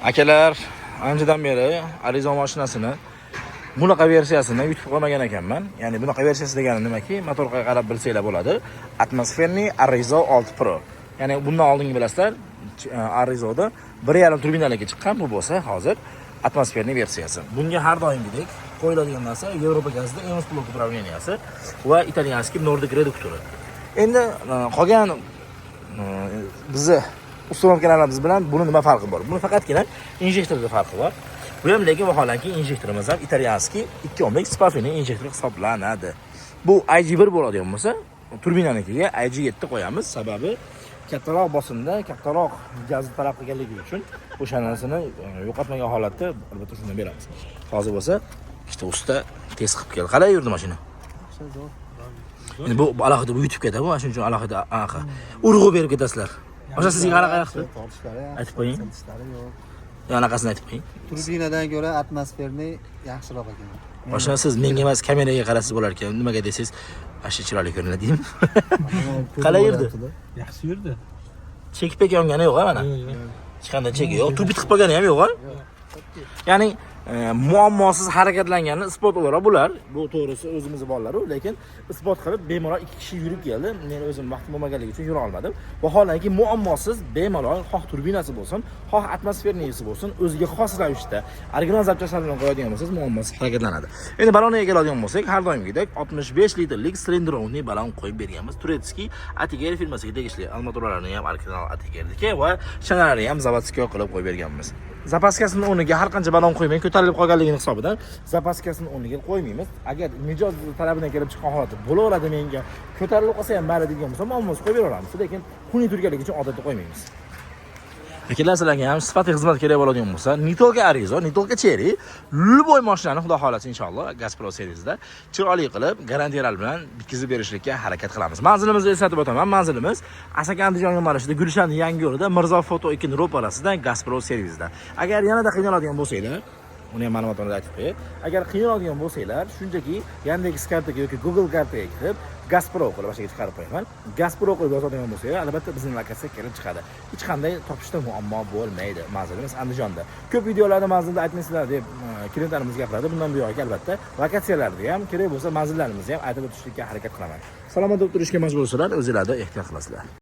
Akalar, anchadan beri Arizo mashinasini bunaqa versiyasini yutib qolmagan ekanman. Ya'ni bunaqa versiyasi degani nimaki? Motorga qarab bilsanglar bo'ladi. Atmosferniy Arizo 6 Pro. Ya'ni bundan oldingi bilasizlar, Arizoda 1.5 turbinalarga chiqqan, bu bo'lsa hozir atmosferniy versiyasi. Bunga har doimgidek qo'yiladigan narsa Yevropa gazida EMS blok upravleniyasi va italyanskiy Nordic reduktori. Endi qolgan bizni uстановкаlarimiz bilan buni nima farqi bor? Buni faqatgina injektorda farqi bor. Bu ham lekin vaholanki injektorimiz ham italyanskiy 2 ohmlik spafiniy injektor hisoblanadi. Bu IG1 bo'ladigan bo'lsa, turbinanikiga IG7 qo'yamiz. Sababi kattaroq bosimda, kattaroq gaz talab qilganligi uchun o'sha narsani yo'qotmagan holatda albatta shundan beramiz. Hozir bo'lsa, ikkita usta test qilib keldi. Qalay yurdi mashina? Endi bu alohida bu YouTube'ga bu, shuning uchun alohida anaqa urg'u berib ketasizlar. O'sha sizga qanaqa yoqdi? Aytib qo'ying. Yo, anaqasini aytib qo'ying. Turbinadan ko'ra atmosferniy yaxshiroq ekan. O'sha siz menga emas, kameraga qarasiz bo'lar ekan. Nimaga desangiz, ashi chiroyli ko'rinadi deymi? Qalay yurdi? Yaxshi yurdi. Chekib pek yongani yo'q, mana. Hech qanday cheki yo'q. Turbit qilib qolgani ham yo'q, ha? Ya'ni muammosiz harakatlanganini isbot o'laroq bular. Bu to'g'risi o'zimiz bolalar, lekin isbot qilib bemalol 2 kishi yurib keldi. Men o'zim vaqtim bo'lmaganligi uchun yura olmadim. Vaholanki muammosiz bemalol xoh turbinasi bo'lsin, xoh atmosferniyasi bo'lsin, o'ziga xos ravishda original zapchastlar bilan qo'yadigan bo'lsangiz, muammosiz harakatlanadi. Endi baloniga keladigan bo'lsak, har doimgidek 65 litrlik silindrovni balon qo'yib berganmiz. Turetskiy Atiger firmasiga tegishli armaturalarini ham original Atiger'niki va shanalari ham zavodskiy qilib qo'yib berganmiz. Zapaskasini o'rniga har qancha balon qo'ymang, ko'tarilib qolganligini hisobidan zapaskasini o'rniga qo'ymaymiz. Agar mijoz talabidan kelib chiqqan holatda bo'laveradi, menga ko'tarilib qolsa ham mayli degan bo'lsa, muammosi qo'yib beraveramiz, lekin xunuk turganligi uchun odatda qo'ymaymiz. Akalar, sizlarga ham sifatli xizmat kerak bo'ladigan bo'lsa, Nitolga Arizo, Nitolga Cherry, любой mashinani xudo xolasa inshaalloh Gazpro servisida chiroyli qilib, garantiyalar bilan bitkizib berishlikka harakat qilamiz. Manzilimizni eslatib o'taman. Manzilimiz Asaka Andijon yo'nalishida Gulishan Yangiyo'lida Mirzo Foto 2 ro'parasida Gazpro servisida. Agar yanada qiynaladigan bo'lsanglar, uni ham ma'lumotlarni aytib qo'yay. Agar qiynaladigan bo'lsanglar, shunchaki Yandex kartaga yoki Google kartaga kirib Gazpro qilib boshiga chiqarib qo'yaman. Gazpro qilib yozadigan bo'lsanglar, albatta bizning lokatsiyaga kelib chiqadi. Hech qanday topishda muammo bo'lmaydi. Manzilimiz Andijonda. Ko'p videolarda manzilda aytmaysizlar deb klientlarimiz gapiradi. Bundan buyog'iga albatta lokatsiyalarni ham, kerak bo'lsa manzillarimizni ham aytib o'tishlikka harakat qilaman. Salomat bo'lib turishga majbursilar, o'zingizlarda ehtiyot qilasizlar.